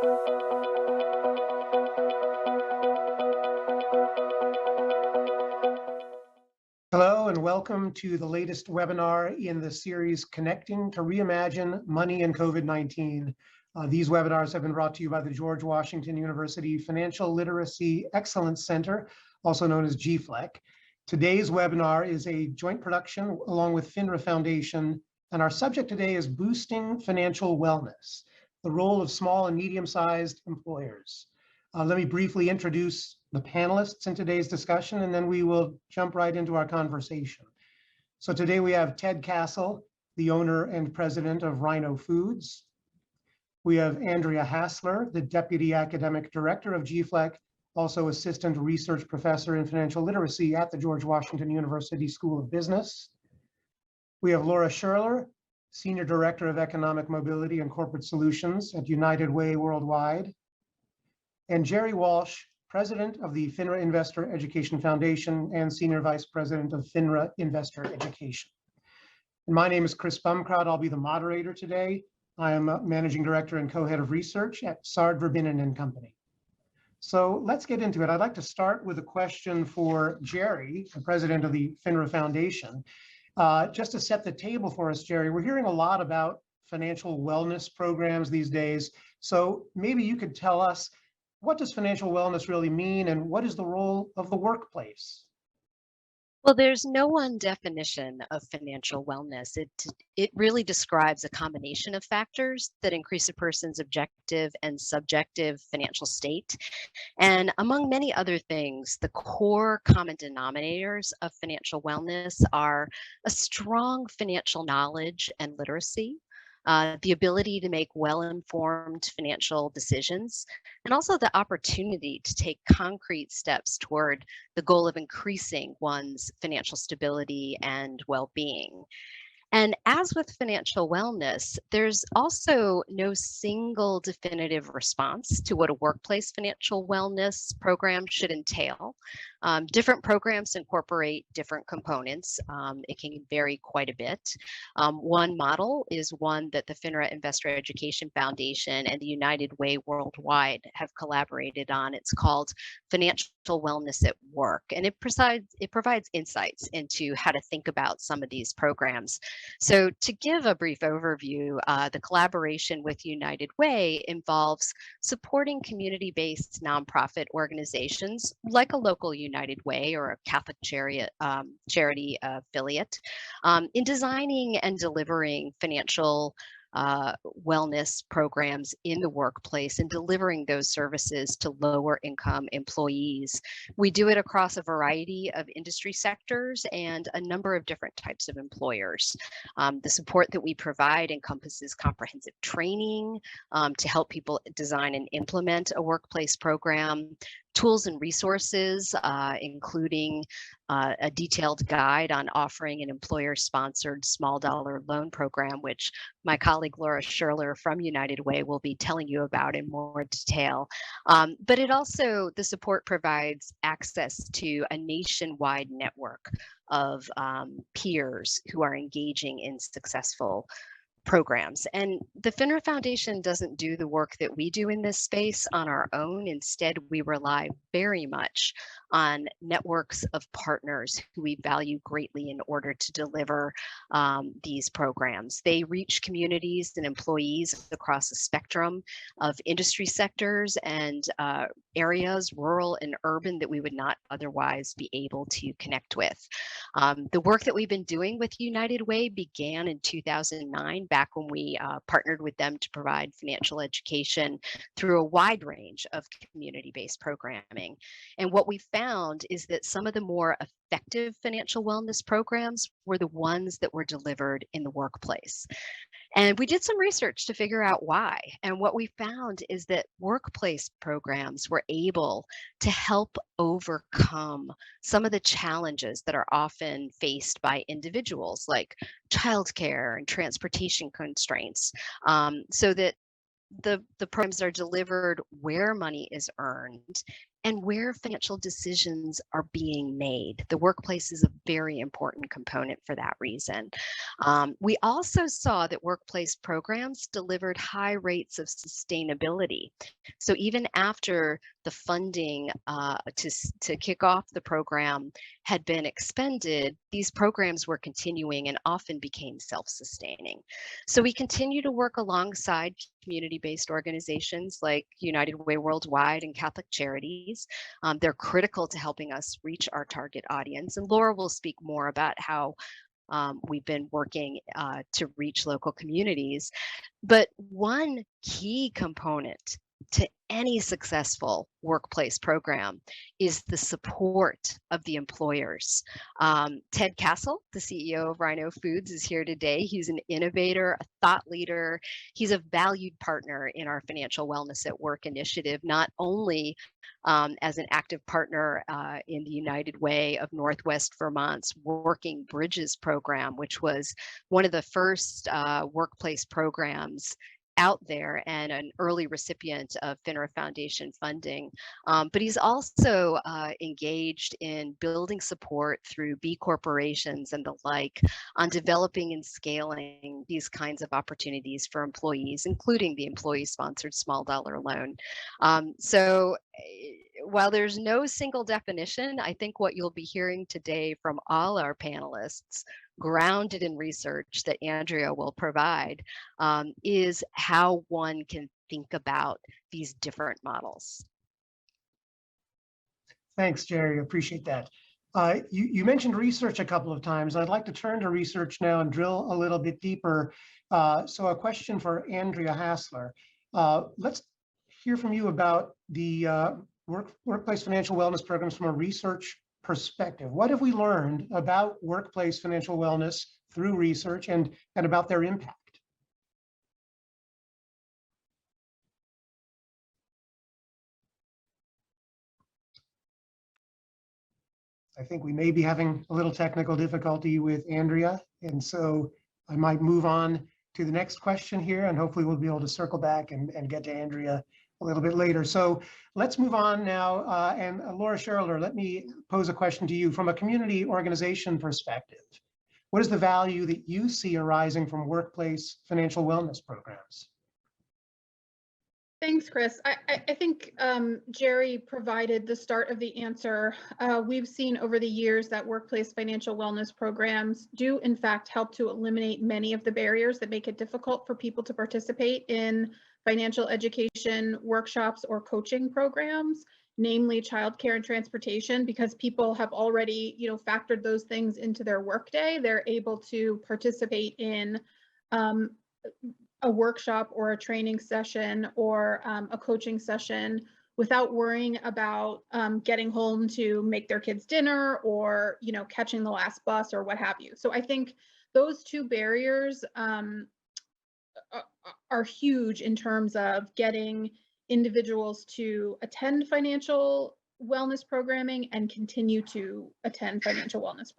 Hello and welcome to the latest webinar in the series Connecting to Reimagine Money and COVID-19. These webinars have been brought to you by the George Washington University Financial Literacy Excellence Center, also known as GFLEC. Today's webinar is a joint production along with FINRA Foundation, and our subject today is boosting financial wellness, the role of small and medium-sized employers. Let me briefly introduce the panelists in today's discussion, and then we will jump right into our conversation. So today we have Ted Castle, the owner and president of Rhino Foods. We have Andrea Hasler, the deputy academic director of GFLEC, also assistant research professor in financial literacy at the George Washington University School of Business. We have Laura Scherler, senior director of economic mobility and corporate solutions at United Way Worldwide. And Gerri Walsh, president of the FINRA Investor Education Foundation and senior vice president of FINRA Investor Education. And my name is Chris Bumcrot. I'll be the moderator today. I am a managing director and co-head of research at Sard, Verbinnen and Company. So let's get into it. I'd like to start with a question for Gerri, the president of the FINRA Foundation. Just to set the table for us, Gerri, we're hearing a lot about financial wellness programs these days. So maybe you could tell us, what does financial wellness really mean, and what is the role of the workplace? Well, there's no one definition of financial wellness. It really describes a combination of factors that increase a person's objective and subjective financial state. And among many other things, the core common denominators of financial wellness are a strong financial knowledge and literacy, the ability to make well-informed financial decisions, and also the opportunity to take concrete steps toward the goal of increasing one's financial stability and well-being. And as with financial wellness, there's also no single definitive response to what a workplace financial wellness program should entail. Different programs incorporate different components. It can vary quite a bit. One model is one that the FINRA Investor Education Foundation and the United Way Worldwide have collaborated on. It's called Financial Wellness at Work, and it provides insights into how to think about some of these programs. So to give a brief overview, the collaboration with United Way involves supporting community-based nonprofit organizations like a local United Way or a Catholic charity affiliate in designing and delivering financial wellness programs in the workplace and delivering those services to lower income employees. We do it across a variety of industry sectors and a number of different types of employers. The support that we provide encompasses comprehensive training to help people design and implement a workplace program, tools and resources, including a detailed guide on offering an employer-sponsored small dollar loan program, which my colleague Laura Scherler from United Way will be telling you about in more detail. But the support provides access to a nationwide network of peers who are engaging in successful programs. And the FINRA Foundation doesn't do the work that we do in this space on our own. Instead, we rely very much on networks of partners who we value greatly in order to deliver these programs. They reach communities and employees across a spectrum of industry sectors and areas, rural and urban, that we would not otherwise be able to connect with. The work that we've been doing with United Way began in 2009, back when we partnered with them to provide financial education through a wide range of community-based programming. And what we found is that some of the more effective financial wellness programs were the ones that were delivered in the workplace. And we did some research to figure out why. And what we found is that workplace programs were able to help overcome some of the challenges that are often faced by individuals, like childcare and transportation constraints, so that the programs are delivered where money is earned and where financial decisions are being made. The workplace is a very important component for that reason. We also saw that workplace programs delivered high rates of sustainability. So even after the funding to kick off the program had been expended, these programs were continuing and often became self-sustaining. So we continue to work alongside community-based organizations like United Way Worldwide and Catholic Charities. They're critical to helping us reach our target audience. And Laura will speak more about how we've been working to reach local communities. But one key component to any successful workplace program is the support of the employers. Ted Castle, the CEO of Rhino Foods, is here today. He's an innovator, a thought leader. He's a valued partner in our Financial Wellness at Work initiative, not only as an active partner in the United Way of Northwest Vermont's Working Bridges program, which was one of the first workplace programs out there and an early recipient of FINRA Foundation funding. But he's also engaged in building support through B corporations and the like on developing and scaling these kinds of opportunities for employees, including the employee-sponsored small dollar loan. So while there's no single definition, I think what you'll be hearing today from all our panelists, grounded in research that Andrea will provide, is how one can think about these different models. Thanks, Gerri. Appreciate that. You mentioned research a couple of times. I'd like to turn to research now and drill a little bit deeper. So a question for Andrea Hasler. Let's hear from you about the workplace financial wellness programs from a research perspective. What have we learned about workplace financial wellness through research and about their impact? I think we may be having a little technical difficulty with Andrea, and so I might move on to the next question here, and hopefully we'll be able to circle back and get to Andrea a little bit later. So let's move on now. And Laura Scherler, let me pose a question to you from a community organization perspective. What is the value that you see arising from workplace financial wellness programs? Thanks, Chris. I think Gerri provided the start of the answer. We've seen over the years that workplace financial wellness programs do in fact help to eliminate many of the barriers that make it difficult for people to participate in financial education workshops or coaching programs, namely childcare and transportation, because people have already, factored those things into their workday. They're able to participate in a workshop or a training session or a coaching session without worrying about getting home to make their kids dinner or, catching the last bus or what have you. So I think those two barriers are huge in terms of getting individuals to attend financial wellness programming and continue to attend financial wellness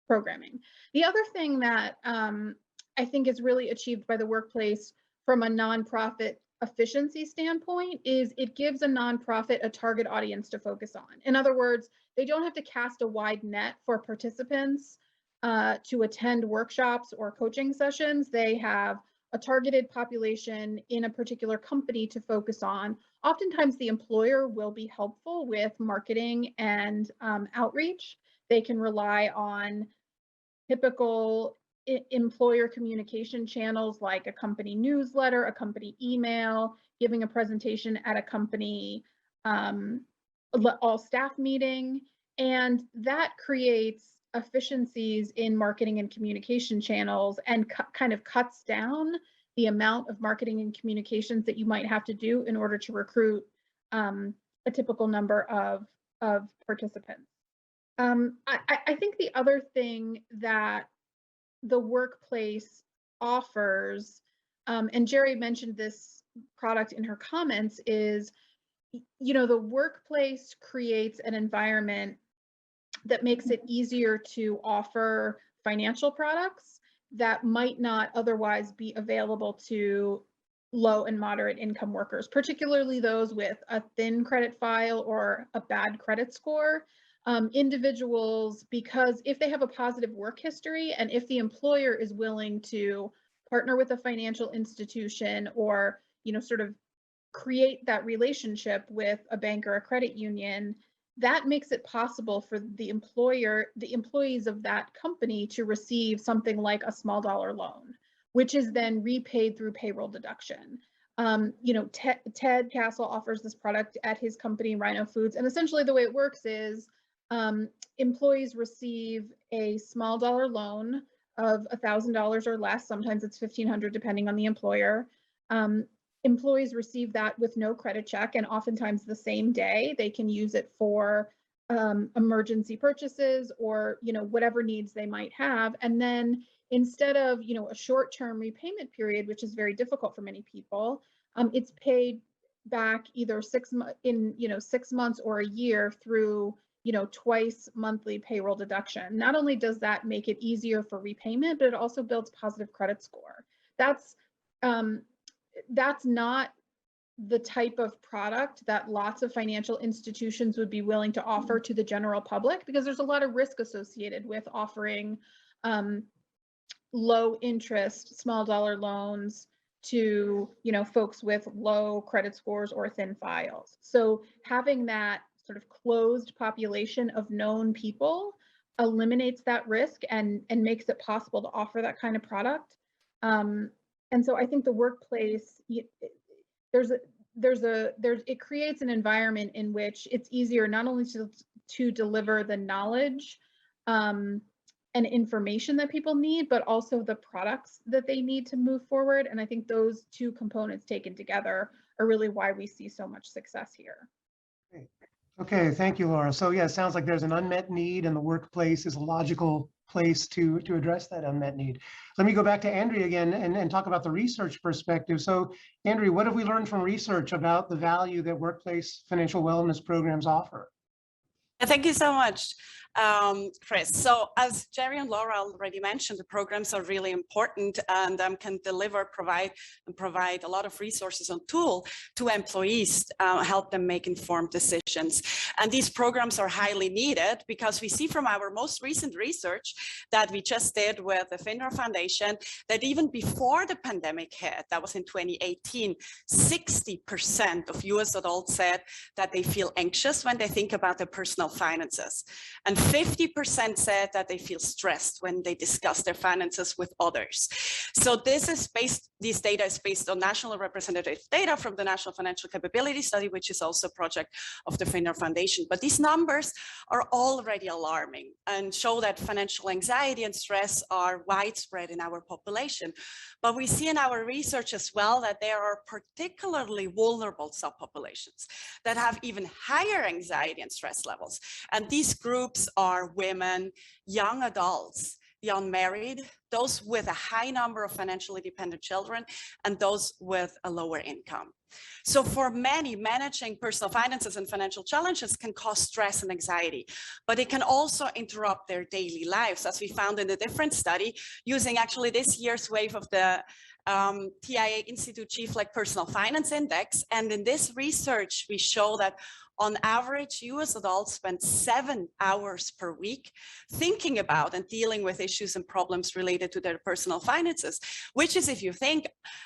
programming. The other thing that I think is really achieved by the workplace from a nonprofit efficiency standpoint is it gives a nonprofit a target audience to focus on. In other words, they don't have to cast a wide net for participants to attend workshops or coaching sessions. They have a targeted population in a particular company to focus on. Oftentimes the employer will be helpful with marketing and outreach. They can rely on typical employer communication channels like a company newsletter, a company email, giving a presentation at a company all staff meeting, and that creates efficiencies in marketing and communication channels and kind of cuts down the amount of marketing and communications that you might have to do in order to recruit a typical number of participants. I think the other thing that the workplace offers, and Gerri mentioned this product in her comments, is, the workplace creates an environment that makes it easier to offer financial products that might not otherwise be available to low and moderate income workers, particularly those with a thin credit file or a bad credit score. Individuals, because if they have a positive work history and if the employer is willing to partner with a financial institution or, sort of create that relationship with a bank or a credit union, that makes it possible for the employees of that company to receive something like a small dollar loan, which is then repaid through payroll deduction. Ted Castle offers this product at his company, Rhino Foods. And essentially the way it works is employees receive a small dollar loan of $1,000 or less. Sometimes it's $1,500 depending on the employer. Employees receive that with no credit check, and oftentimes the same day. They can use it for emergency purchases or whatever needs they might have. And then instead of a short-term repayment period, which is very difficult for many people, it's paid back either 6 months or a year through twice monthly payroll deduction. Not only does that make it easier for repayment, but it also builds positive credit score. That's not the type of product that lots of financial institutions would be willing to offer to the general public, because there's a lot of risk associated with offering low interest, small dollar loans to folks with low credit scores or thin files. So having that sort of closed population of known people eliminates that risk and makes it possible to offer that kind of product. And so I think the workplace, it creates an environment in which it's easier not only to deliver the knowledge and information that people need, but also the products that they need to move forward. And I think those two components taken together are really why we see so much success here. Great. Okay, thank you, Laura. So yeah, it sounds like there's an unmet need and the workplace is a logical place to address that unmet need. Let me go back to Andrea again and talk about the research perspective. So Andrea, what have we learned from research about the value that workplace financial wellness programs offer? Thank you so much, Chris. So as Gerri and Laura already mentioned, the programs are really important and can provide a lot of resources and tools to employees, help them make informed decisions. And these programs are highly needed because we see from our most recent research that we just did with the FINRA Foundation that even before the pandemic hit, that was in 2018, 60% of US adults said that they feel anxious when they think about their personal finances. And 50% said that they feel stressed when they discuss their finances with others. So this data is based on national representative data from the National Financial Capability Study, which is also a project of the FINRA Foundation. But these numbers are already alarming and show that financial anxiety and stress are widespread in our population. But we see in our research as well that there are particularly vulnerable subpopulations that have even higher anxiety and stress levels. And these groups are women, young adults, the unmarried, those with a high number of financially dependent children, and those with a lower income. So for many, managing personal finances and financial challenges can cause stress and anxiety, but it can also interrupt their daily lives, as we found in a different study using actually this year's wave of the TIA Institute GFLEC Personal Finance Index. And in this research, we show that on average, US adults spend 7 hours per week thinking about and dealing with issues and problems related to their personal finances, which is, if you think,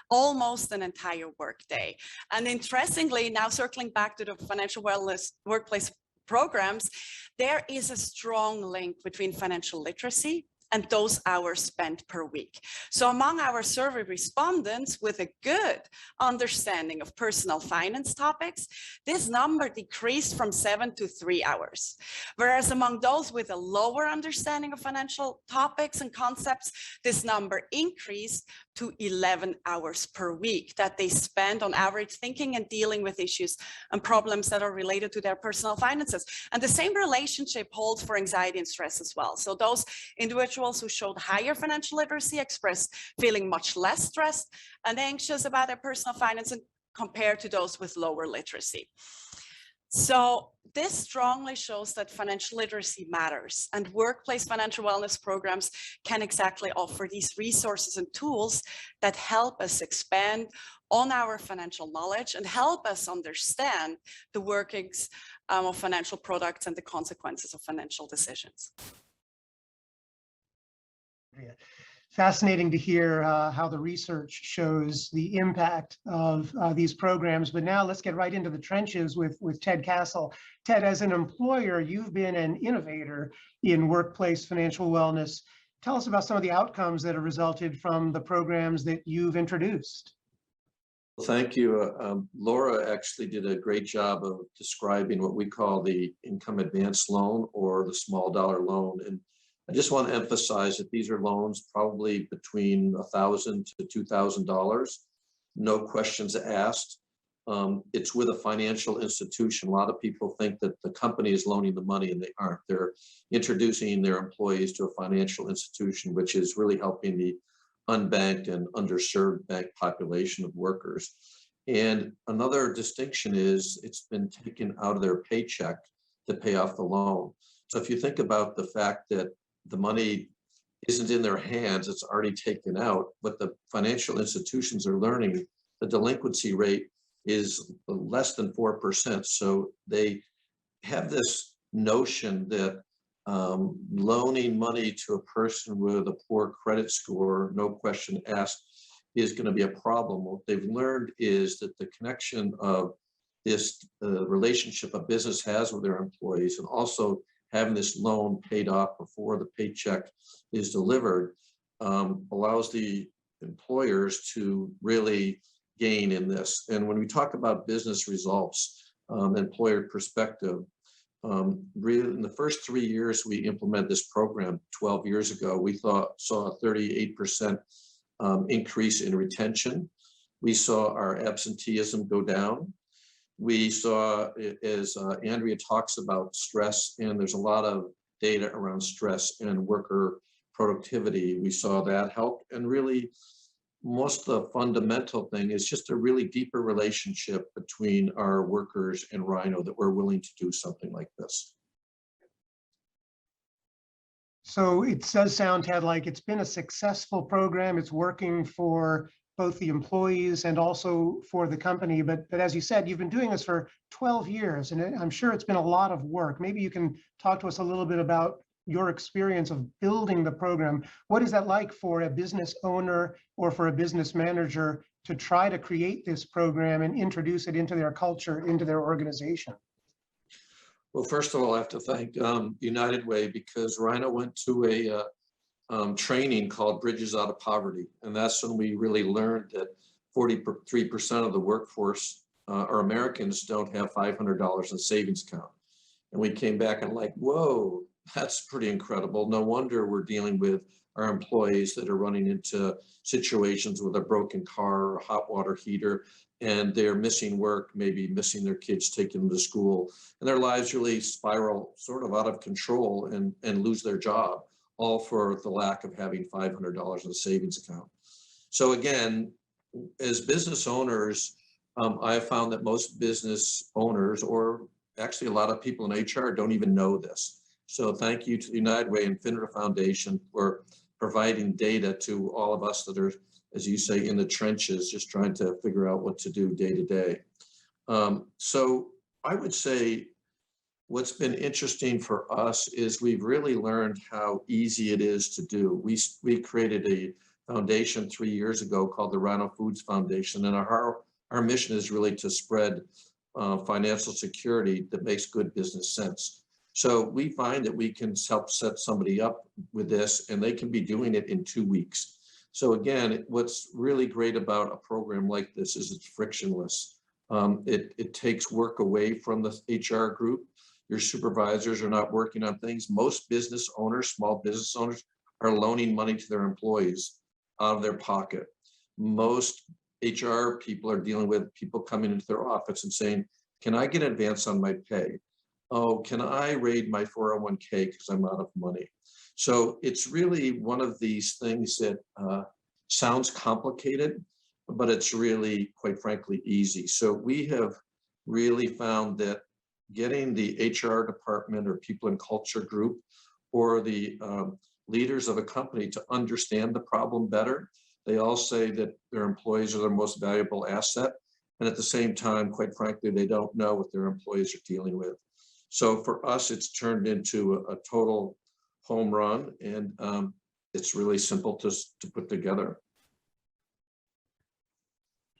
almost an entire workday. And interestingly, now circling back to the financial wellness workplace programs, there is a strong link between financial literacy and those hours spent per week. So among our survey respondents with a good understanding of personal finance topics, this number decreased from 7 to 3 hours. Whereas among those with a lower understanding of financial topics and concepts, this number increased to 11 hours per week that they spend on average thinking and dealing with issues and problems that are related to their personal finances. And the same relationship holds for anxiety and stress as well. So those individuals who showed higher financial literacy expressed feeling much less stressed and anxious about their personal finances compared to those with lower literacy. So this strongly shows that financial literacy matters, and workplace financial wellness programs can exactly offer these resources and tools that help us expand on our financial knowledge and help us understand the workings of financial products and the consequences of financial decisions. Fascinating to hear how the research shows the impact of these programs. But now let's get right into the trenches with Ted Castle. Ted, as an employer, you've been an innovator in workplace financial wellness. Tell us about some of the outcomes that have resulted from the programs that you've introduced. Thank you. Laura actually did a great job of describing what we call the income advance loan or the small dollar loan. And I just want to emphasize that these are loans probably between $1,000 to $2,000, no questions asked. It's with a financial institution. A lot of people think that the company is loaning the money, and they aren't. They're introducing their employees to a financial institution, which is really helping the unbanked and underserved bank population of workers. And another distinction is it's been taken out of their paycheck to pay off the loan. So if you think about the fact that the money isn't in their hands, it's already taken out, but the financial institutions are learning the delinquency rate is less than 4%. So they have this notion that loaning money to a person with a poor credit score, no question asked, is going to be a problem. What they've learned is that the connection of this relationship a business has with their employees, and also having this loan paid off before the paycheck is delivered, allows the employers to really gain in this. And when we talk about business results, employer perspective, really in the first 3 years we implemented this program 12 years ago, we saw a 38% increase in retention. We saw our absenteeism go down. We saw, as Andrea talks about stress, and there's a lot of data around stress and worker productivity, we saw that help. And really, most of the fundamental thing is just a really deeper relationship between our workers and Rhino, that we're willing to do something like this. So it does sound, Ted, like it's been a successful program. It's working for both the employees and also for the company. But as you said, you've been doing this for 12 years, and I'm sure it's been a lot of work. Maybe you can talk to us a little bit about your experience of building the program. What is that like for a business owner or for a business manager to try to create this program and introduce it into their culture, into their organization? Well, first of all, I have to thank United Way, because Rhino went to a training called Bridges Out of Poverty. And that's when we really learned that 43% of the workforce or Americans don't have $500 in savings account. And we came back and like, whoa, that's pretty incredible. No wonder we're dealing with our employees that are running into situations with a broken car or a hot water heater, and they're missing work, maybe missing their kids, taking them to school, and their lives really spiral sort of out of control and lose their job, all for the lack of having $500 in a savings account. So again, as business owners, I have found that most business owners, or actually a lot of people in HR, don't even know this. So thank you to the United Way and FINRA Foundation for providing data to all of us that are, as you say, in the trenches, just trying to figure out what to do day to day. So I would say what's been interesting for us is we've really learned how easy it is to do. We created a foundation 3 years ago called the Rhino Foods Foundation, and our mission is really to spread financial security that makes good business sense. So we find that we can help set somebody up with this, and they can be doing it in 2 weeks. So again, what's really great about a program like this is it's frictionless. It takes work away from the HR group. Your supervisors are not working on things. Most business owners, small business owners, are loaning money to their employees out of their pocket. Most HR people are dealing with people coming into their office and saying, can I get an advance on my pay? Oh, can I raid my 401k because I'm out of money? So it's really one of these things that sounds complicated, but it's really, quite frankly, easy. So we have really found that getting the HR department or people in culture group or the leaders of a company to understand the problem better. They all say that their employees are their most valuable asset. And at the same time, quite frankly, they don't know what their employees are dealing with. So for us, it's turned into a total home run, and it's really simple to put together.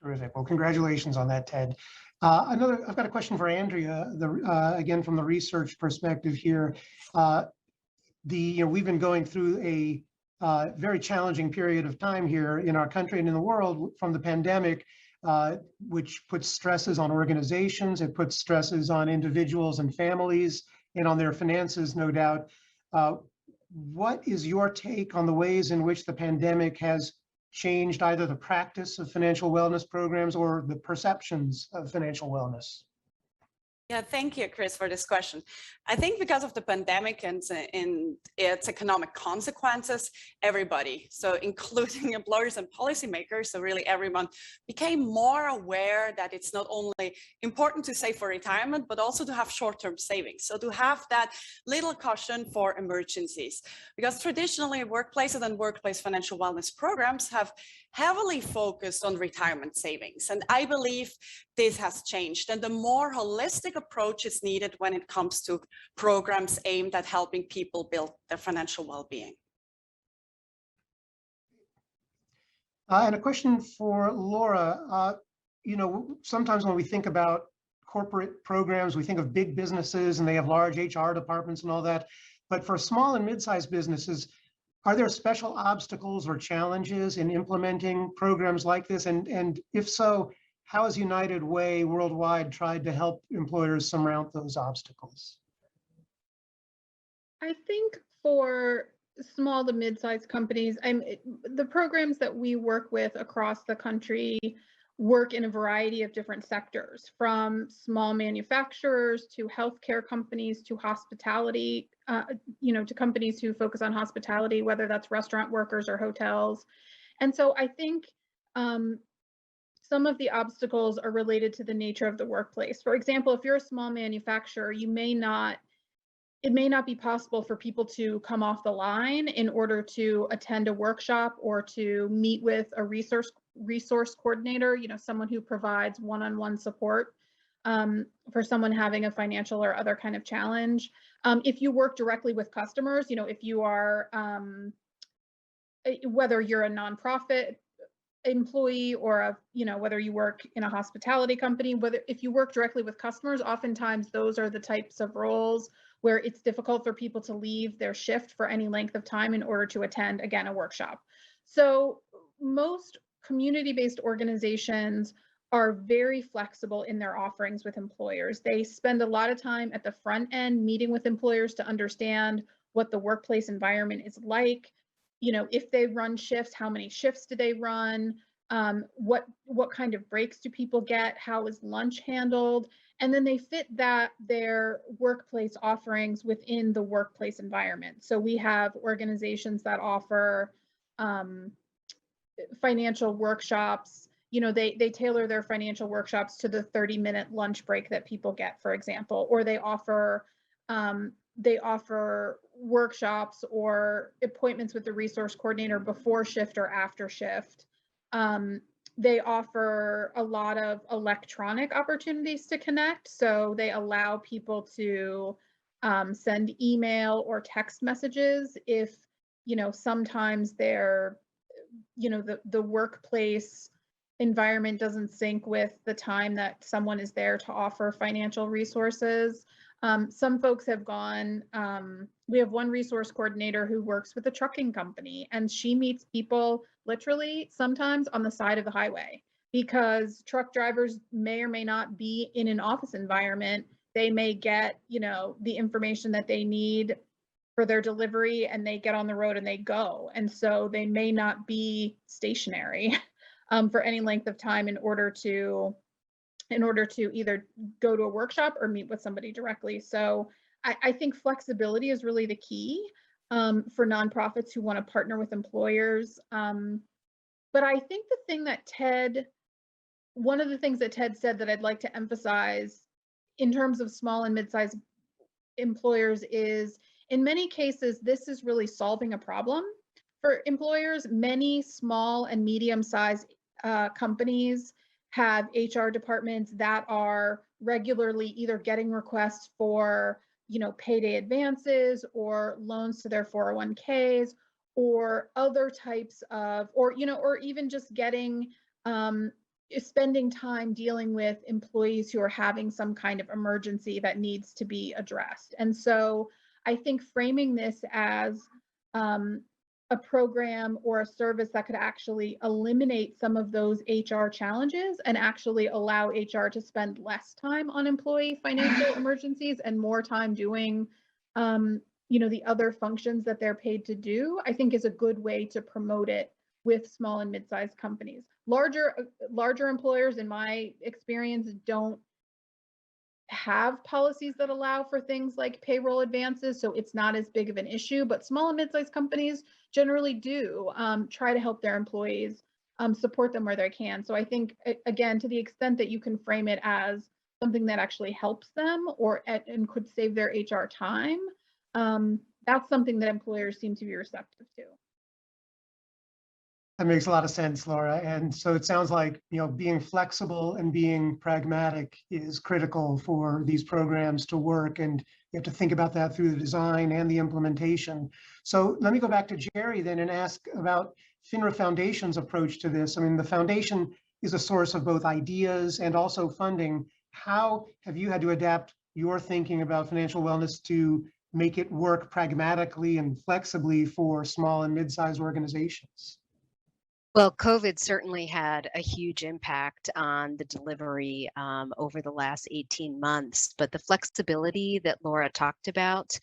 Terrific. Well, congratulations on that, Ted. I've got a question for Andrea, again, from the research perspective here. We've been going through a very challenging period of time here in our country and in the world from the pandemic, which puts stresses on organizations. It puts stresses on individuals and families and on their finances, no doubt. What is your take on the ways in which the pandemic has changed either the practice of financial wellness programs or the perceptions of financial wellness? Yeah, thank you, Chris, for this question. I think because of the pandemic and its economic consequences, everybody, so including employers and policymakers, so really everyone became more aware that it's not only important to save for retirement, but also to have short-term savings. So to have that little cushion for emergencies, because traditionally workplaces and workplace financial wellness programs have heavily focused on retirement savings. And I believe this has changed, and the more holistic approach is needed when it comes to programs aimed at helping people build their financial well-being. And a question for Laura. Sometimes when we think about corporate programs, we think of big businesses and they have large HR departments and all that. But for small and mid-sized businesses, are there special obstacles or challenges in implementing programs like this? And if so, how has United Way worldwide tried to help employers surmount those obstacles? I think for small to mid-sized companies, the programs that we work with across the country work in a variety of different sectors, from small manufacturers to healthcare companies to hospitality, to companies who focus on hospitality, whether that's restaurant workers or hotels. And so I think some of the obstacles are related to the nature of the workplace. For example, if you're a small manufacturer, it may not be possible for people to come off the line in order to attend a workshop or to meet with a resource coordinator, someone who provides one-on-one support for someone having a financial or other kind of challenge. If you work directly with customers, if you are, whether you're a nonprofit employee or whether you work in a hospitality company, if you work directly with customers, oftentimes those are the types of roles where it's difficult for people to leave their shift for any length of time in order to attend, again, a workshop. So most community-based organizations are very flexible in their offerings with employers. They spend a lot of time at the front end meeting with employers to understand what the workplace environment is like. If they run shifts, how many shifts do they run? What kind of breaks do people get? How is lunch handled? And then they fit their workplace offerings within the workplace environment. So we have organizations that offer financial workshops. They tailor their financial workshops to the 30-minute lunch break that people get, for example, or they offer workshops or appointments with the resource coordinator before shift or after shift. They offer a lot of electronic opportunities to connect. So they allow people to send email or text messages if, sometimes the workplace environment doesn't sync with the time that someone is there to offer financial resources. Some folks have gone, we have one resource coordinator who works with a trucking company, and she meets people literally sometimes on the side of the highway, because truck drivers may or may not be in an office environment. They may get, the information that they need for their delivery, and they get on the road and they go. And so they may not be stationary for any length of time in order to either go to a workshop or meet with somebody directly. So I think flexibility is really the key for nonprofits who want to partner with employers. But I think one of the things that Ted said that I'd like to emphasize in terms of small and mid-sized employers is, in many cases, this is really solving a problem for employers. Many small and medium-sized companies have HR departments that are regularly either getting requests for, payday advances or loans to their 401ks or other types of, or even just getting, spending time dealing with employees who are having some kind of emergency that needs to be addressed. And so I think framing this as a program or a service that could actually eliminate some of those HR challenges and actually allow HR to spend less time on employee financial emergencies and more time doing, the other functions that they're paid to do, I think is a good way to promote it with small and mid-sized companies. Larger employers, in my experience, don't have policies that allow for things like payroll advances, so it's not as big of an issue, but small and mid-sized companies generally do try to help their employees, support them where they can. So I think, again, to the extent that you can frame it as something that actually helps them and could save their HR time, that's something that employers seem to be receptive to. That makes a lot of sense, Laura. And so it sounds like, being flexible and being pragmatic is critical for these programs to work. And you have to think about that through the design and the implementation. So let me go back to Gerri then and ask about FINRA Foundation's approach to this. I mean, the foundation is a source of both ideas and also funding. How have you had to adapt your thinking about financial wellness to make it work pragmatically and flexibly for small and mid-sized organizations? Well, COVID certainly had a huge impact on the delivery over the last 18 months, but the flexibility that Laura talked about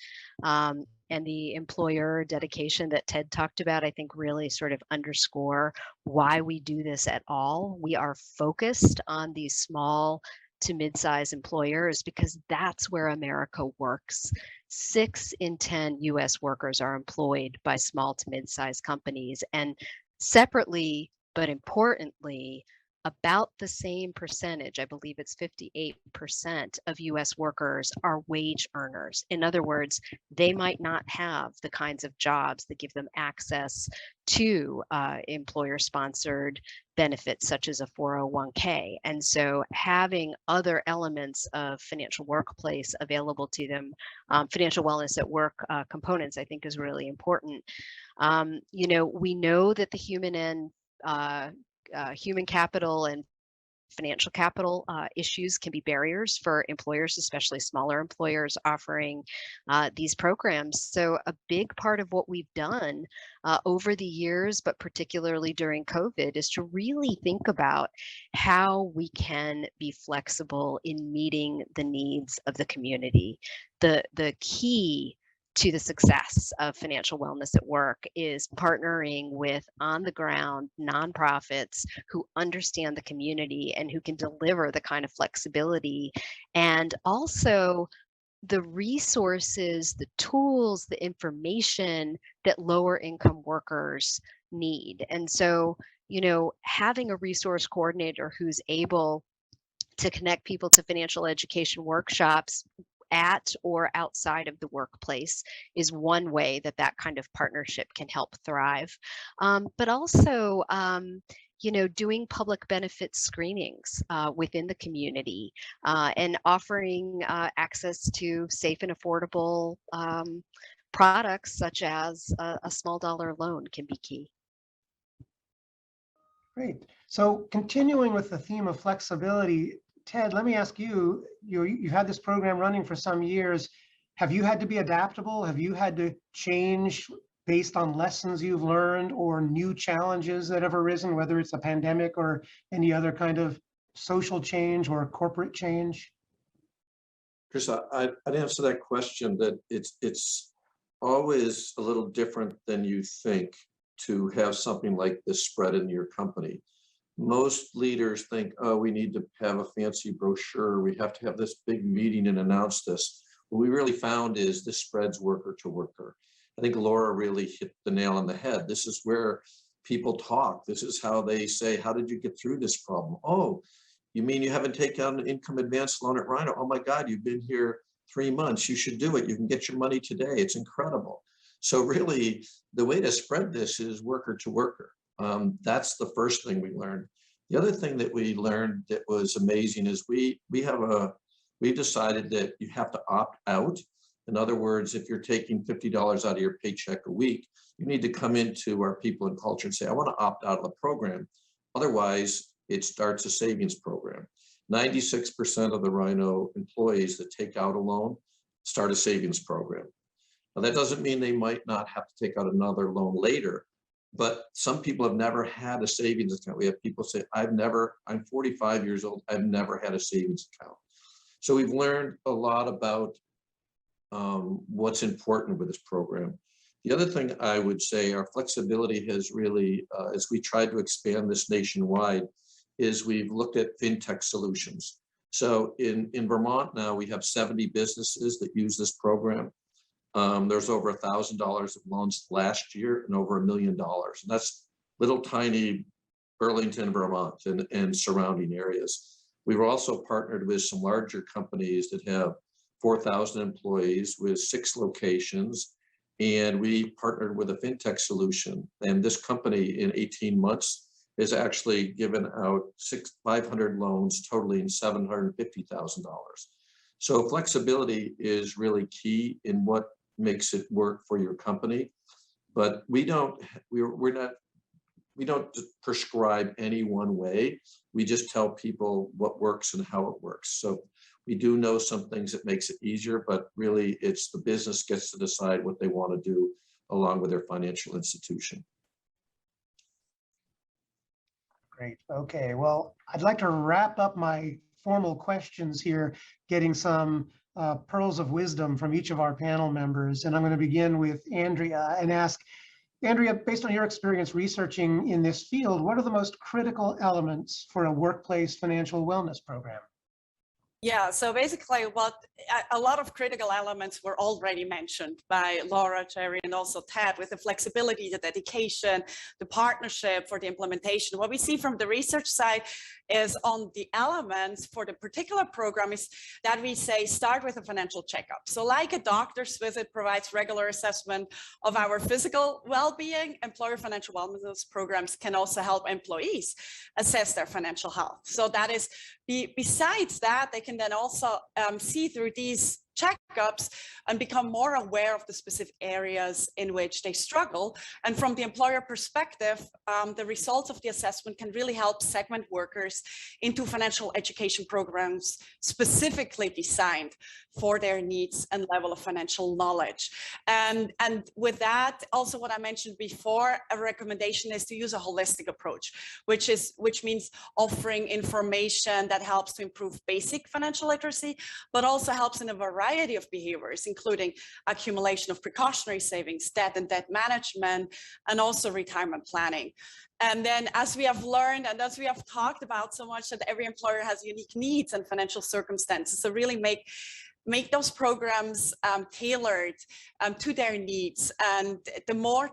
and the employer dedication that Ted talked about, I think really sort of underscore why we do this at all. We are focused on these small to mid-sized employers because that's where America works. 6 in 10 US workers are employed by small to mid-sized companies, and separately, but importantly, about the same percentage, I believe it's 58% of US workers are wage earners. In other words, they might not have the kinds of jobs that give them access to employer-sponsored benefits such as a 401k. And so having other elements of financial workplace available to them, financial wellness at work components, I think is really important. We know that the human capital and financial capital issues can be barriers for employers, especially smaller employers offering these programs. So a big part of what we've done over the years, but particularly during COVID, is to really think about how we can be flexible in meeting the needs of the community. The key to the success of financial wellness at work is partnering with on-the-ground nonprofits who understand the community and who can deliver the kind of flexibility and also the resources, the tools, the information that lower income workers need. And so, having a resource coordinator who's able to connect people to financial education workshops at or outside of the workplace is one way that kind of partnership can help thrive. But also, doing public benefit screenings within the community and offering access to safe and affordable products such as a small dollar loan can be key. Great. So continuing with the theme of flexibility, Ted, let me ask you, you've had this program running for some years. Have you had to be adaptable? Have you had to change based on lessons you've learned or new challenges that have arisen, whether it's a pandemic or any other kind of social change or corporate change? Chris, I'd answer that question that it's always a little different than you think to have something like this spread in your company. Most leaders think, oh, we need to have a fancy brochure. We have to have this big meeting and announce this. What we really found is this spreads worker to worker. I think Laura really hit the nail on the head. This is where people talk. This is how they say, how did you get through this problem? Oh, You mean you haven't taken out an income advance loan at Rhino? Oh my God, you've been here 3 months. You should do it. You can get your money today. It's incredible. So really, the way to spread this is worker to worker. That's the first thing we learned. The other thing that we learned that was amazing is we decided that you have to opt out. In other words, if you're taking $50 out of your paycheck a week, you need to come into our people and culture and say, I want to opt out of the program. Otherwise, it starts a savings program. 96% of the Rhino employees that take out a loan start a savings program. Now, that doesn't mean they might not have to take out another loan later, but some people have never had a savings account. We have people say, I'm 45 years old, I've never had a savings account. So we've learned a lot about what's important with this program. The other thing I would say, our flexibility has really, as we tried to expand this nationwide, is we've looked at fintech solutions. So in Vermont now, we have 70 businesses that use this program. There's over $1,000 of loans last year and over $1 million. And that's little tiny Burlington, Vermont and surrounding areas. We've also partnered with some larger companies that have 4,000 employees with 6 locations. And we partnered with a fintech solution. And this company in 18 months has actually given out 500 loans totaling $750,000. So flexibility is really key in what makes it work for your company. But we don't prescribe any one way. We just tell people what works and how it works. So we do know some things that makes it easier, but really it's the business gets to decide what they want to do along with their financial institution. Great. Okay. Well, I'd like to wrap up my formal questions here, getting some pearls of wisdom from each of our panel members. And I'm going to begin with Andrea and ask, Andrea, based on your experience researching in this field, what are the most critical elements for a workplace financial wellness program? Yeah, so basically a lot of critical elements were already mentioned by Laura, Gerri, and also Ted, with the flexibility, the dedication, the partnership for the implementation. What we see from the research side is on the elements for the particular program is that we say start with a financial checkup. So like a doctor's visit provides regular assessment of our physical well-being, employer financial wellness programs can also help employees assess their financial health. So that is, besides that, they can then also see through these checkups and become more aware of the specific areas in which they struggle. And from the employer perspective, the results of the assessment can really help segment workers into financial education programs specifically designed for their needs and level of financial knowledge. And with that, also what I mentioned before, a recommendation is to use a holistic approach, which means offering information that helps to improve basic financial literacy, but also helps in a variety of behaviors, including accumulation of precautionary savings, debt and debt management, and also retirement planning. And then as we have learned and as we have talked about so much, that every employer has unique needs and financial circumstances, so really make those programs tailored to their needs. And the more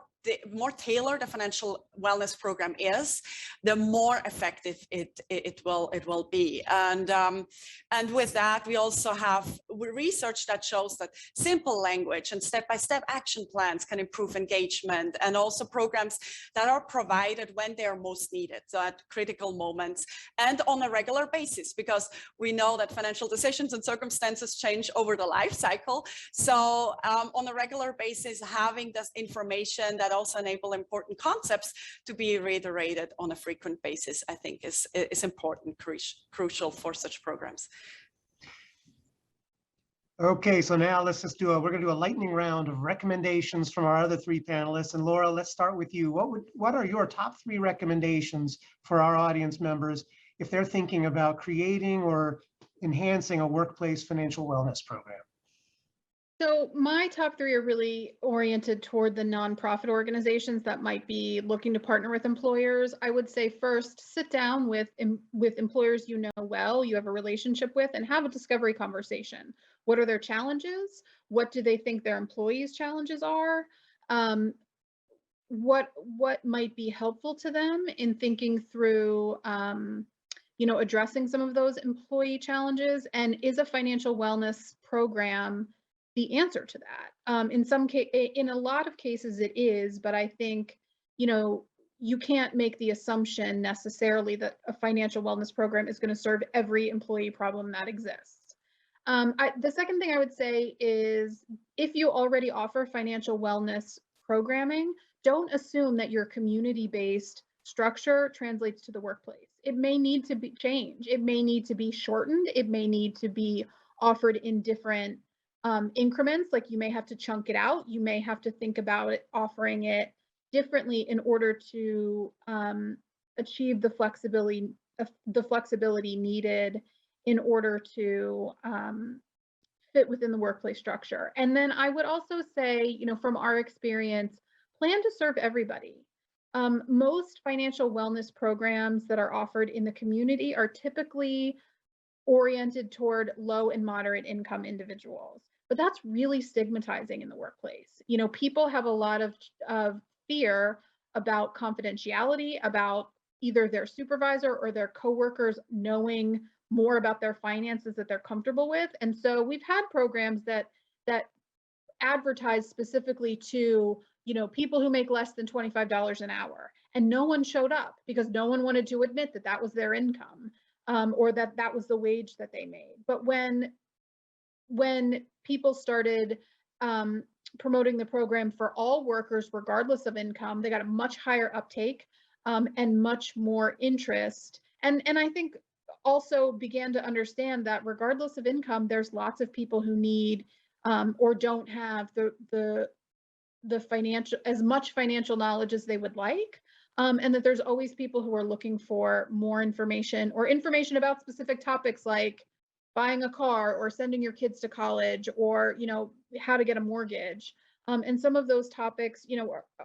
tailored a financial wellness program is, the more effective it will be. And with that, we also have research that shows that simple language and step-by-step action plans can improve engagement, and also programs that are provided when they are most needed, so at critical moments and on a regular basis, because we know that financial decisions and circumstances change over the life cycle. So on a regular basis, having this information that also enable important concepts to be reiterated on a frequent basis, I think is important, crucial for such programs. Okay, so now let's just we're going to do a lightning round of recommendations from our other 3 panelists. And Laura, let's start with you. What are your top 3 recommendations for our audience members if they're thinking about creating or enhancing a workplace financial wellness program? So my top 3 are really oriented toward the nonprofit organizations that might be looking to partner with employers. I would say first, sit down with employers you know well, you have a relationship with, and have a discovery conversation. What are their challenges? What do they think their employees' challenges are? What might be helpful to them in thinking through addressing some of those employee challenges? And is a financial wellness program the answer to that? In a lot of cases it is, but I think, you can't make the assumption necessarily that a financial wellness program is going to serve every employee problem that exists. The second thing I would say is, if you already offer financial wellness programming, don't assume that your community-based structure translates to the workplace. It may need to be changed. It may need to be shortened. It may need to be offered in different increments. Like, you may have to chunk it out. You may have to think about it, offering it differently in order to achieve the flexibility needed in order to fit within the workplace structure. And then I would also say, from our experience, plan to serve everybody. Most financial wellness programs that are offered in the community are typically oriented toward low and moderate income individuals, but that's really stigmatizing in the workplace. People have a lot of fear about confidentiality, about either their supervisor or their coworkers knowing more about their finances that they're comfortable with. And so we've had programs that advertise specifically to, people who make less than $25 an hour, and no one showed up because no one wanted to admit that that was their income, or that was the wage that they made. But when people started promoting the program for all workers, regardless of income, they got a much higher uptake and much more interest. And I think also began to understand that regardless of income, there's lots of people who need or don't have the as much financial knowledge as they would like. And that there's always people who are looking for more information, or information about specific topics like buying a car or sending your kids to college, or, how to get a mortgage. And some of those topics,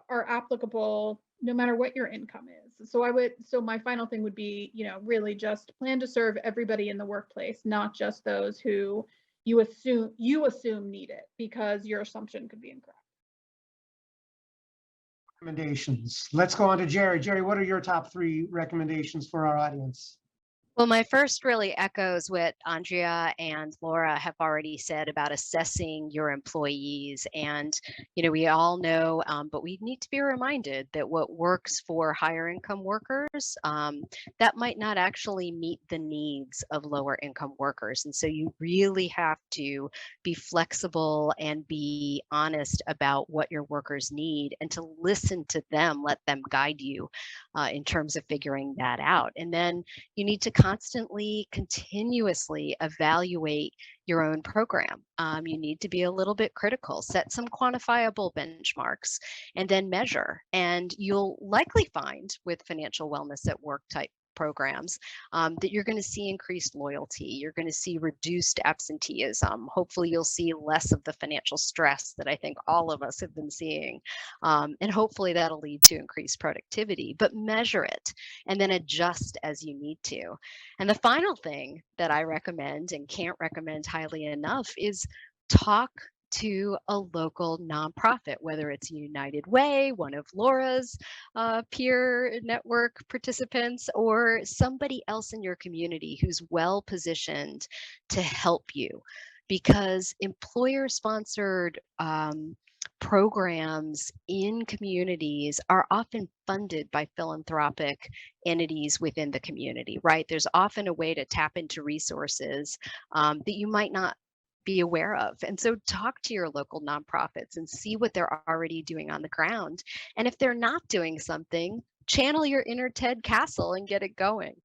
are applicable no matter what your income is. So my final thing would be, really just plan to serve everybody in the workplace, not just those who you assume need it, because your assumption could be incorrect. Recommendations. Let's go on to Gerri. Gerri, what are your top 3 recommendations for our audience? Well, my first really echoes what Andrea and Laura have already said about assessing your employees. And, we all know, but we need to be reminded that what works for higher income workers, that might not actually meet the needs of lower income workers. And so you really have to be flexible and be honest about what your workers need, and to listen to them, let them guide you in terms of figuring that out. And then you need to constantly, continuously evaluate your own program. You need to be a little bit critical, set some quantifiable benchmarks, and then measure. And you'll likely find with financial wellness at work type programs that you're going to see increased loyalty. You're going to see reduced absenteeism. Hopefully you'll see less of the financial stress that I think all of us have been seeing. And hopefully that'll lead to increased productivity, but measure it and then adjust as you need to. And the final thing that I recommend, and can't recommend highly enough, is talk to a local nonprofit, whether it's United Way, one of Laura's peer network participants, or somebody else in your community who's well positioned to help you. Because employer-sponsored programs in communities are often funded by philanthropic entities within the community, right? There's often a way to tap into resources that you might not be aware of. And so talk to your local nonprofits and see what they're already doing on the ground. And if they're not doing something, channel your inner Ted Castle and get it going.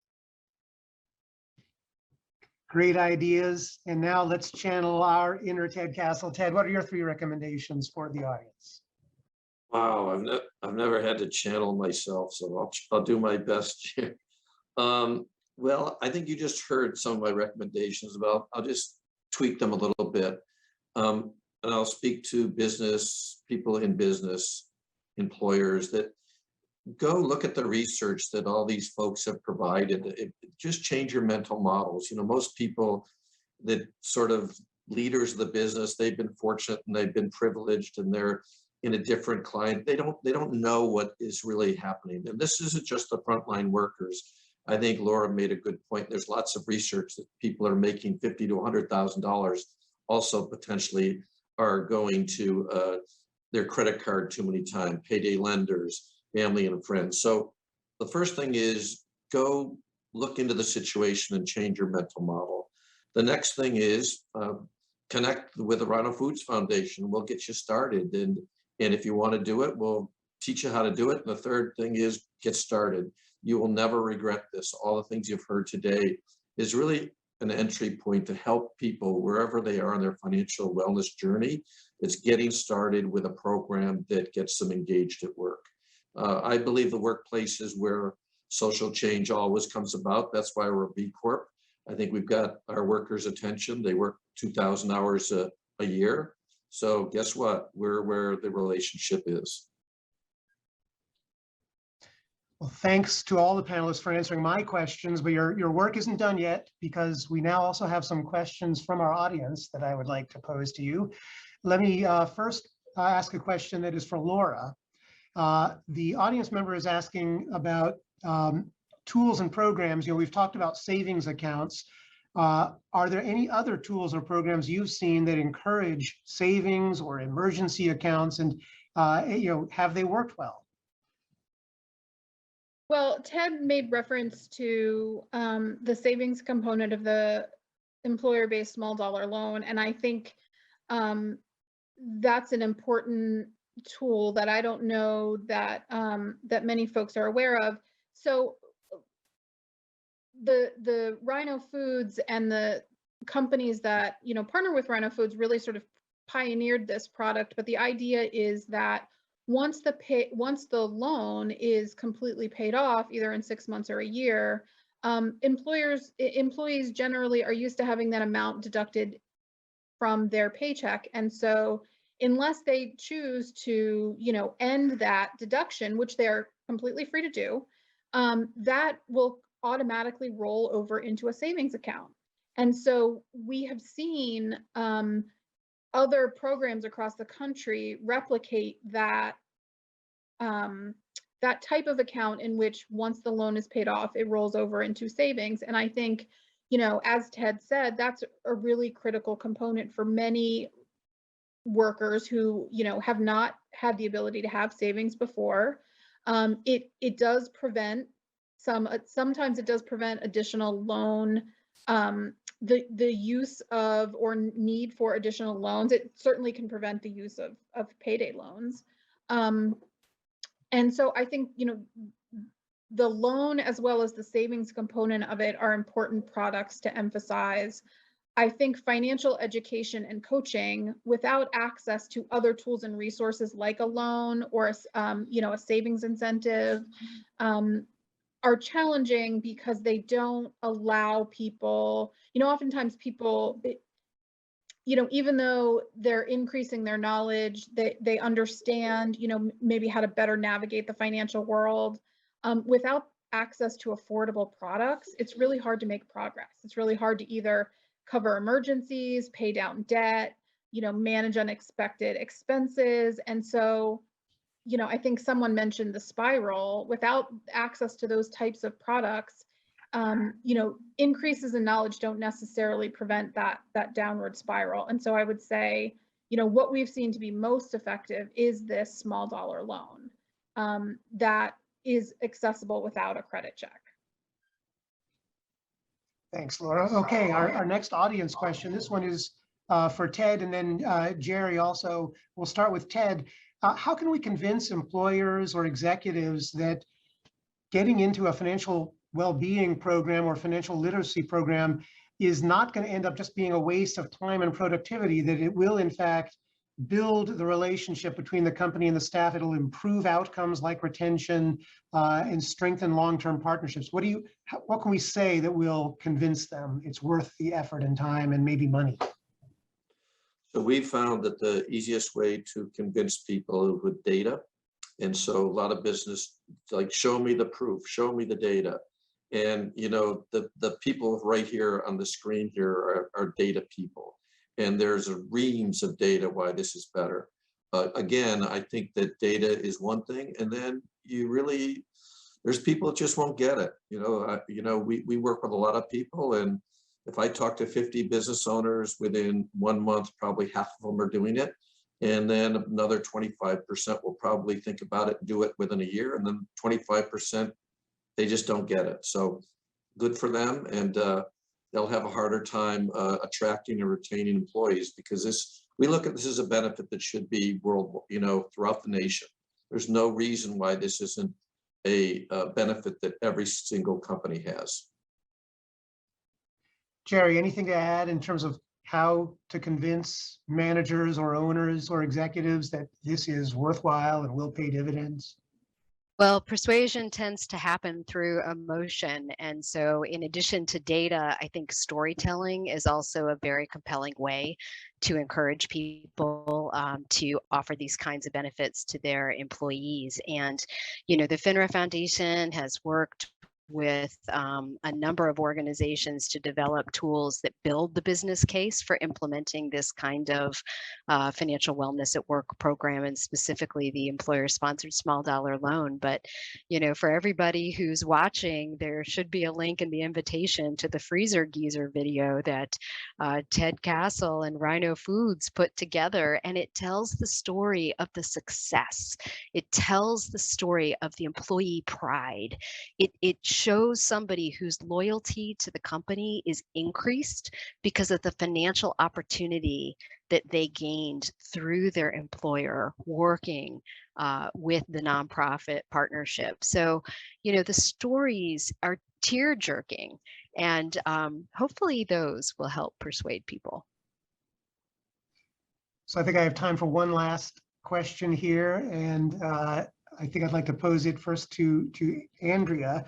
Great ideas. And now let's channel our inner Ted Castle. Ted, what are your 3 recommendations for the audience? Wow, I've never had to channel myself, so I'll do my best here. Well, I think you just heard some of my recommendations. I'll just tweak them a little bit, and I'll speak to people in business, employers, that go look at the research that all these folks have provided. Just change your mental models. Most people that sort of leaders of the business, they've been fortunate and they've been privileged, and they're in a different client. They don't know what is really happening. And this isn't just the frontline workers. I think Laura made a good point. There's lots of research that people are making $50,000 to $100,000 also potentially are going to their credit card too many times, payday lenders, family and friends. So the first thing is go look into the situation and change your mental model. The next thing is connect with the Rhino Foods Foundation. We'll get you started. And if you want to do it, we'll teach you how to do it. And the third thing is get started. You will never regret this. All the things you've heard today is really an entry point to help people wherever they are in their financial wellness journey. It's getting started with a program that gets them engaged at work. I believe the workplace is where social change always comes about. That's why we're a B Corp. I think we've got our workers' attention. They work 2,000 hours a year. So guess what? We're where the relationship is. Well, thanks to all the panelists for answering my questions, but your work isn't done yet because we now also have some questions from our audience that I would like to pose to you. Let me first ask a question that is for Laura. The audience member is asking about tools and programs. You know, we've talked about savings accounts. Are there any other tools or programs you've seen that encourage savings or emergency accounts, and you know, have they worked well? Well, Ted made reference to the savings component of the employer-based small dollar loan, and I think that's an important tool that I don't know that that many folks are aware of. So the Rhino Foods and the companies that, you know, partner with Rhino Foods really sort of pioneered this product, but the idea is that once the loan is completely paid off, either in 6 months or a year, employees generally are used to having that amount deducted from their paycheck, and so unless they choose to, you know, end that deduction, which they are completely free to do, that will automatically roll over into a savings account. And so we have seen other programs across the country replicate that that type of account in which once the loan is paid off, it rolls over into savings. And I think, you know, as Ted said, that's a really critical component for many workers who, you know, have not had the ability to have savings before. It does prevent sometimes it does prevent additional loan, the use of or need for additional loans. It certainly can prevent the use of payday loans. And so I think, you know, the loan as well as the savings component of it are important products to emphasize. I think financial education and coaching without access to other tools and resources like a loan or you know, a savings incentive are challenging because they don't allow people, you know, oftentimes people, you know, even though they're increasing their knowledge, they understand, you know, maybe how to better navigate the financial world. Without access to affordable products, it's really hard to make progress. It's really hard to either cover emergencies, pay down debt, you know, manage unexpected expenses. And so, you know, I think someone mentioned the spiral. Without access to those types of products, you know, increases in knowledge don't necessarily prevent that downward spiral. And so I would say, you know, what we've seen to be most effective is this small dollar loan that is accessible without a credit check. Thanks, Laura. Okay, our next audience question. This one is for Ted, and then Gerri also. We'll start with Ted. How can we convince employers or executives that getting into a financial well-being program or financial literacy program is not going to end up just being a waste of time and productivity, that it will in fact build the relationship between the company and the staff? It'll improve outcomes like retention and strengthen long-term partnerships. What can we say that will convince them it's worth the effort and time and maybe money? So we found that the easiest way to convince people is with data. And so a lot of business, like, show me the proof, show me the data. And, you know, the people right here on the screen here are data people. And there's reams of data why this is better. Again, I think that data is one thing. And then you really there's people that just won't get it. We work with a lot of people, and if I talk to 50 business owners within 1 month, probably half of them are doing it. And then another 25% will probably think about it and do it within a year. And then 25%, they just don't get it. So good for them. And they'll have a harder time attracting and retaining employees, because we look at this as a benefit that should be world, throughout the nation. There's no reason why this isn't a benefit that every single company has. Gerri, anything to add in terms of how to convince managers or owners or executives that this is worthwhile and will pay dividends? Well, persuasion tends to happen through emotion. And so in addition to data, I think storytelling is also a very compelling way to encourage people to offer these kinds of benefits to their employees. And, the FINRA Foundation has worked with a number of organizations to develop tools that build the business case for implementing this kind of financial wellness at work program, and specifically the employer-sponsored small dollar loan. But, for everybody who's watching, there should be a link in the invitation to the Freezer Geezer video that Ted Castle and Rhino Foods put together, and it tells the story of the success. It tells the story of the employee pride. It shows somebody whose loyalty to the company is increased because of the financial opportunity that they gained through their employer working with the nonprofit partnership. So, the stories are tear-jerking, and hopefully those will help persuade people. So I think I have time for one last question here, and I think I'd like to pose it first to Andrea.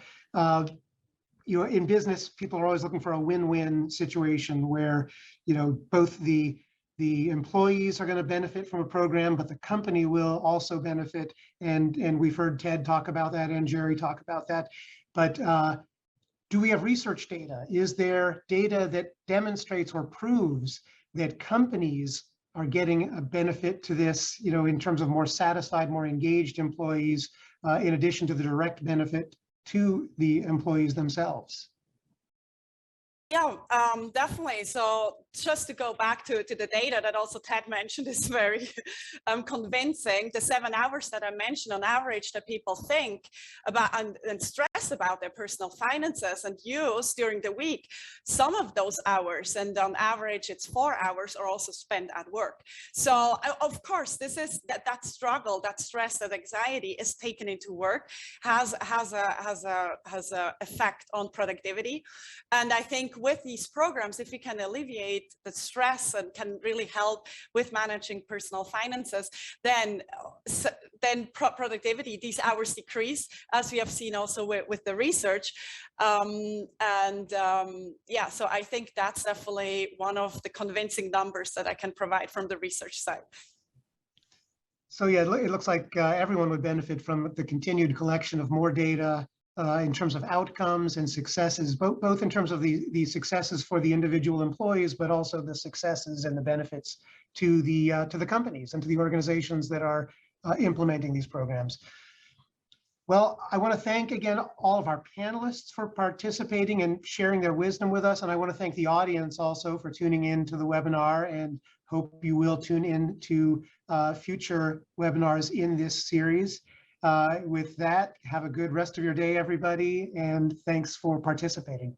In business, people are always looking for a win-win situation where, both the employees are going to benefit from a program, but the company will also benefit. And we've heard Ted talk about that and Gerri talk about that. But do we have research data? Is there data that demonstrates or proves that companies are getting a benefit to this, in terms of more satisfied, more engaged employees, in addition to the direct benefit to the employees themselves? Yeah, definitely. So just to go back to the data that also Ted mentioned is very convincing. The 7 hours that I mentioned on average that people think about and stress about their personal finances and use during the week, some of those hours, and on average it's 4 hours, are also spent at work. So of course, this is that struggle, that stress, that anxiety is taken into work, has a effect on productivity. And I think with these programs, if we can alleviate the stress and can really help with managing personal finances, then productivity, these hours decrease, as we have seen also with the research. Yeah, so I think that's definitely one of the convincing numbers that I can provide from the research side. So yeah, it looks like everyone would benefit from the continued collection of more data in terms of outcomes and successes, both in terms of the successes for the individual employees, but also the successes and the benefits to the companies and to the organizations that are implementing these programs. Well, I want to thank again all of our panelists for participating and sharing their wisdom with us, and I want to thank the audience also for tuning in to the webinar, and hope you will tune in to future webinars in this series. With that, have a good rest of your day, everybody, and thanks for participating.